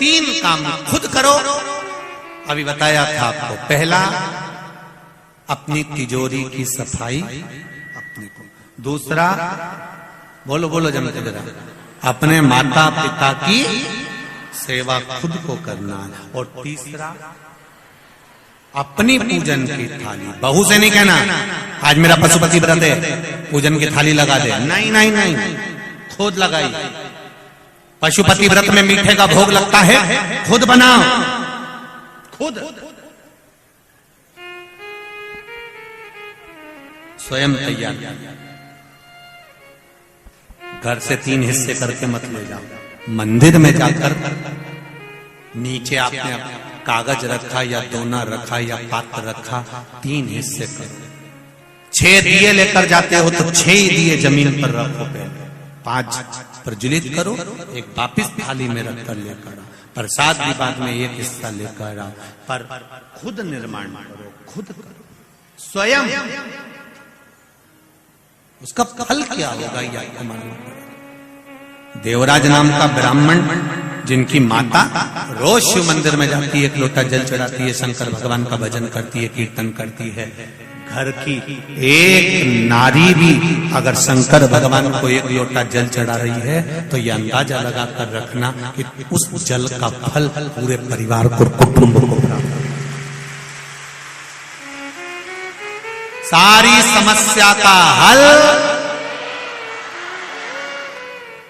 3 काम खुद करो। अभी बताया था आपको, पहला अपनी तिजोरी की सफाई अपने को, दूसरा बोलो बोलो जमते जरा, अपने माता पिता की सेवा खुद को करना, और तीसरा अपनी पूजन की थाली। बहू से नहीं कहना आज मेरा पशुपति व्रत है पूजन की थाली लगा दे, नहीं नहीं नहीं, खुद लगाई। पशुपति व्रत में मीठे का भोग लगता है, खुद बनाओ, खुद स्वयं तैयार। घर से 3 हिस्से करके मत ले जाओ। मंदिर में जाकर नीचे आपने कागज रखा या दोना रखा या पात्र रखा, 3 हिस्से करो। 6 दिए लेकर जाते हो तो 6 ही दिए जमीन पर रखो, पहले 5 प्रज्वलित करो, एक वापिस थाली में रखकर लेकर आओ। प्रसाद भी बाद में एक हिस्सा लेकर आओ, पर खुद निर्माण करो, खुद करो स्वयं। उसका फल क्या होगा ये आपको मालूम है। देवराज नाम का ब्राह्मण जिनकी माता रोज शिव मंदिर में जाती है, 1 लोटा जल चढ़ाती है, शंकर भगवान का भजन करती है, कीर्तन करती है। घर की एक नारी भी अगर शंकर भगवान को 1 लोटा जल चढ़ा रही है तो यह अंदाजा लगाकर रखना कि उस जल का फल पूरे परिवार को, कुटुंब को प्राप्त। सारी समस्या का हल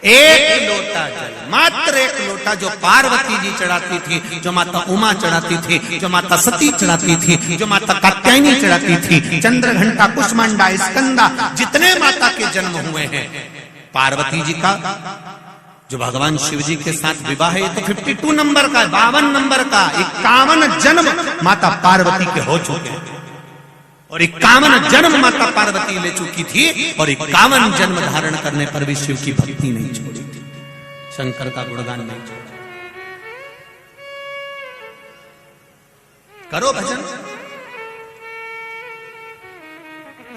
1 लोटा जल, मात्र 1 लोटा, जो पार्वती जी चढ़ाती थी, जो माता उमा चढ़ाती थी, जो माता सती चढ़ाती थी, जो माता कात्यायनी चढ़ाती थी, चंद्रघंटा, कुष्मांडा, स्कंदा, जितने माता के जन्म हुए हैं, पार्वती जी का जो भगवान शिव जी के साथ विवाह है, ये तो 52 नंबर का, 52 नंबर का, 51 जन्म माता पार्वती के हो चुके हैं, और 51 जन्म माता पार्वती ले चुकी थी, और 51 जन्म धारण करने पर भी शिव की भक्ति नहीं छोड़ी थी, शंकर का गुणगान नहीं छोड़ा। करो भजन।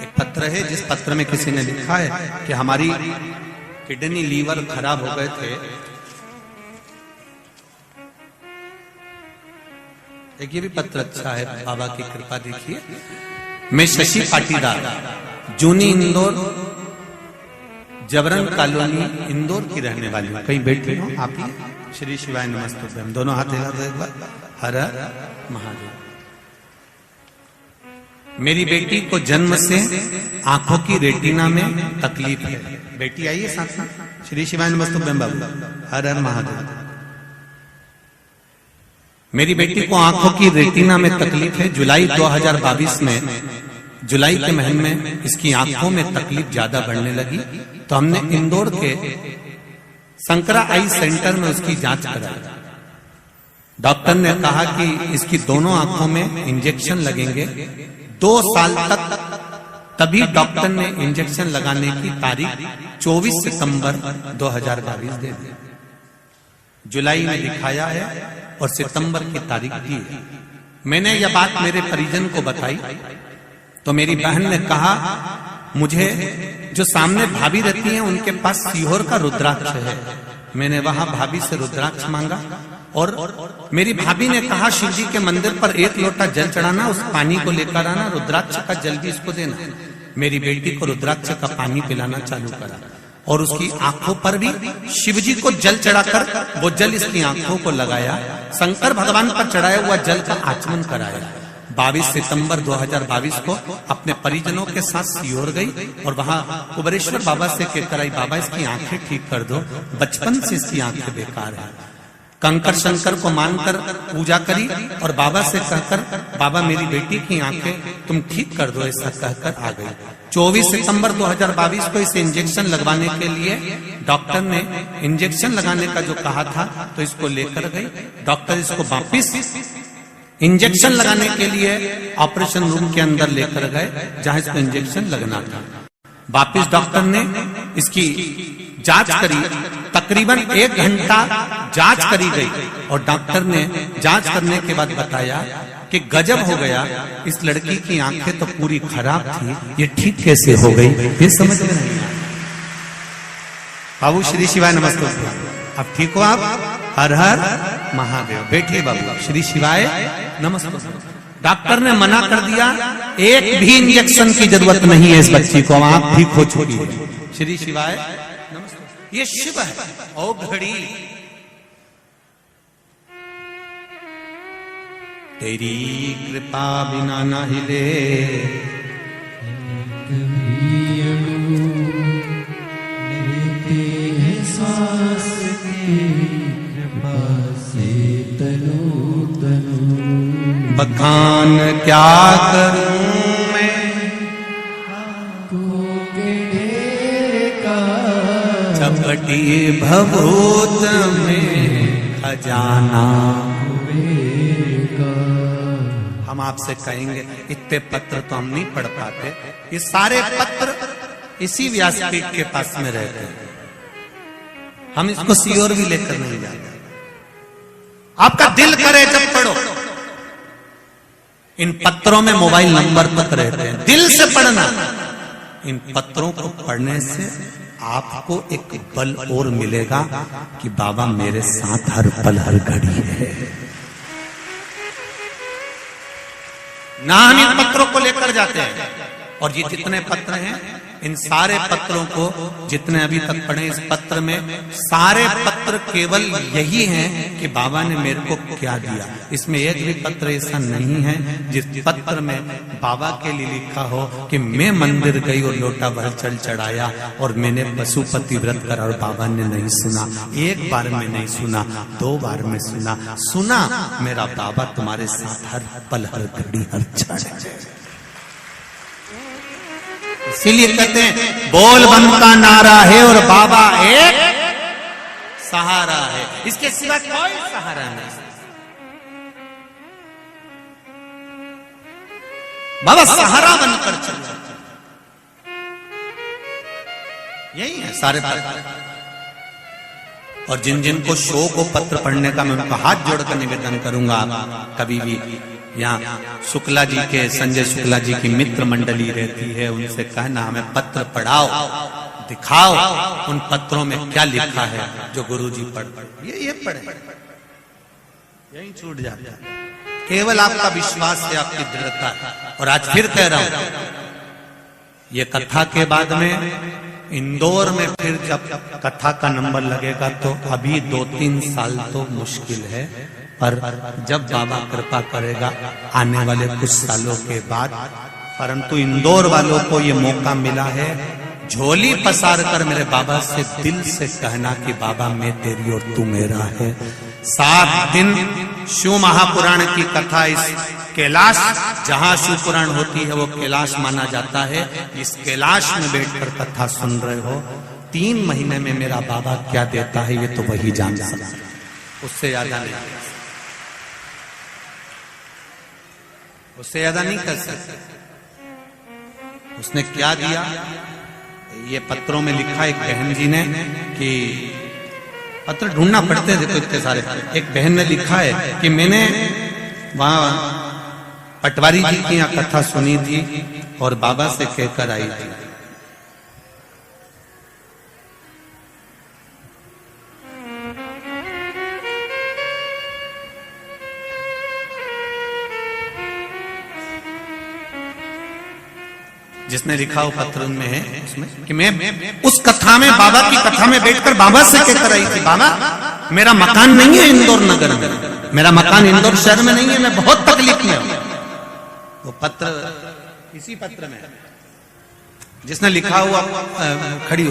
एक पत्र है, जिस पत्र में किसी ने लिखा है कि हमारी किडनी लीवर खराब हो गए थे। एक ये भी पत्र अच्छा है, बाबा की कृपा देखिए। मैं शशि पाटीदार, जूनी इंदौर, जबरन कॉलोनी इंदौर की रहने वाली हूँ। कहीं बैठे हो आप? श्री शिवाय नमस्तुभ्यम, दोनों हाथ हिला दो एक बार। हर हर महादेव। मेरी बेटी को जन्म से आंखों की रेटिना में तकलीफ है। बेटी आइए साथ साथ। श्री शिवाय नमस्तुभ्यम बाबू, हर हर महादेव। मेरी बेटी को आंखों की रेटिना में तकलीफ है। जुलाई 2022 में, जुलाई के महीने में इसकी आंखों में तकलीफ ज्यादा बढ़ने लगी, तो हमने इंदौर के शंकरा आई सेंटर में उसकी जांच कराई। डॉक्टर ने कहा कि इसकी दोनों आंखों में इंजेक्शन लगेंगे 2 साल तक। तभी डॉक्टर ने इंजेक्शन लगाने की तारीख 24 सितंबर 2022 दे दी। जुलाई में दिखाया है और सितंबर की तारीख दी है। मैंने यह बात मेरे परिजन को बताई तो मेरी बहन ने कहा, मुझे जो सामने भाभी रहती हैं उनके पास सीहोर का रुद्राक्ष है। मैंने वहां भाभी से रुद्राक्ष मांगा और मेरी भाभी ने कहा, शिव जी के मंदिर पर 1 लोटा जल चढ़ाना, उस पानी को लेकर आना, रुद्राक्ष का जल भी इसको देना। मेरी बेटी को रुद्राक्ष का पानी पिलाना चालू करा और उसकी आंखों पर भी शिव जी को जल चढ़ाकर वो जल इसकी आंखों को लगाया। शंकर भगवान पर चढ़ाया हुआ जल का आचमन कराया। 22 सितंबर 2022 को अपने परिजनों के साथ सीहोर गई और वहां कुबरेश्वर बाबा से कहकर आई, बाबा इसकी आंखें ठीक कर दो, बचपन से इसकी आंखें बेकार है। कंकर शंकर को मानकर पूजा करी और बाबा से कहकर, बाबा मेरी बेटी की आंखें तुम ठीक कर दो, ऐसा कहकर आ गई। 24 सितंबर 2022 को इसे इंजेक्शन लगवाने के लिए डॉक्टर ने इंजेक्शन लगाने का जो कहा था तो इसको लेकर गई। डॉक्टर इसको वापिस इंजेक्शन लगाने के लिए ऑपरेशन रूम के अंदर लेकर गए जहां इसको इंजेक्शन लगना था। वापिस डॉक्टर ने इसकी जांच करी, तकरीबन 1 घंटा जांच करी गई और डॉक्टर ने जांच करने के बाद बताया कि गजब हो गया, इस लड़की की आंखें तो पूरी खराब थी, ये ठीक कैसे हो गई, ये समझ में नहीं आया। बाबू श्री शिवाय नमस्ते, अब ठीक हो आप? हर हर महादेव। बैठिए बाबू। श्री शिवाय नमस्ते। डॉक्टर ने मना कर दिया, एक भी इंजेक्शन की जरूरत नहीं है इस बच्ची को, आप ठीक हो चुकी है। श्री शिवाय नमस्ते। ये शिव है। ओ घड़ी तेरी कृपा बिना ना हिले, बखान क्या करूं मैं, चपटी भभूत में खजाना। हम आपसे कहेंगे इतने पत्र तो हम नहीं पढ़ पाते, ये सारे पत्र इसी व्यासपीठ के पास में रहते हैं, हम इसको सीओर भी लेकर नहीं जाते। आपका दिल करे जब पढ़ो। इन पत्रों में मोबाइल नंबर तक रहते हैं, दिल से पढ़ना। इन पत्रों को पढ़ने से आपको एक बल और मिलेगा कि बाबा मेरे साथ हर पल हर घड़ी है। ना हम इन पत्रों को लेकर जाते हैं, और ये जितने पत्र हैं, इन सारे पत्रों को जितने अभी तक पढ़े, इस पत्र में सारे पत्र केवल यही हैं कि बाबा ने मेरे को क्या दिया। इसमें एक भी पत्र ऐसा नहीं है जिस पत्र में बाबा के लिए लिखा हो कि मैं मंदिर गई और लोटा भर जल चढ़ाया और मैंने पशुपति व्रत करा और बाबा ने नहीं सुना। एक बार में नहीं सुना, 2 बार में सुना। सुना मेरा बाबा तुम्हारे साथ हर पल हर घड़ी हर क्षण। इसीलिए कहते हैं बोल बम का नारा है और बाबा एक सहारा है, इसके सिवा कोई सहारा नहीं। बाबा सहारा बनकर चल, यही है सारे पत्र। और जिन जिन को शौक हो पत्र पढ़ने का, मैं उनका हाथ जोड़कर निवेदन करूंगा, कभी भी यहाँ शुक्ला जी के, संजय शुक्ला जी की मित्र मंडली रहती है, उनसे कहना हमें पत्र पढ़ाओ, दिखाओ उन पत्रों में क्या लिखा है जो गुरुजी पढ़ ये पढ़े, यही छूट जाता है। केवल आपका विश्वास है, आपकी दृढ़ता है। और आज फिर कह रहा हूं, ये कथा के बाद में इंदौर में फिर जब कथा का नंबर लगेगा तो अभी 2-3 साल तो मुश्किल है, पर जब बाबा कृपा करेगा आने वाले कुछ सालों के बाद। परंतु इंदौर वालों को ये मौका मिला है, झोली पसार कर मेरे बाबा से दिल से कहना कि बाबा मैं तेरी और तू मेरा है। 7 दिन शिव महापुराण की कथा, इस कैलाश जहां शिव पुराण होती है वो कैलाश माना जाता है, इस कैलाश में बैठकर कथा सुन रहे हो। 3 महीने में मेरा बाबा क्या देता है ये तो वही जान सकता है, उससे ज्यादा नहीं, उससे ज्यादा नहीं कर सकते। उसने क्या दिया ये पत्रों में लिखा। एक बहन जी ने कि पत्र ढूंढना पड़ते थे तो इतने सारे, एक बहन ने लिखा है कि मैंने वहां पटवारी जी की यहाँ कथा सुनी थी और बाबा से कहकर आई थी। जिसने लिखा वो पत्र में है उसमें कि मैं उस कथा में, बाबा की कथा में बैठकर बाबा से कहकर आई थी, बाबा मेरा मकान नहीं है इंदौर नगर में, मेरा मकान इंदौर शहर में नहीं है, मैं बहुत तकलीफ में हूं। वो पत्र इसी पत्र में जिसने लिखा हुआ खड़ी हो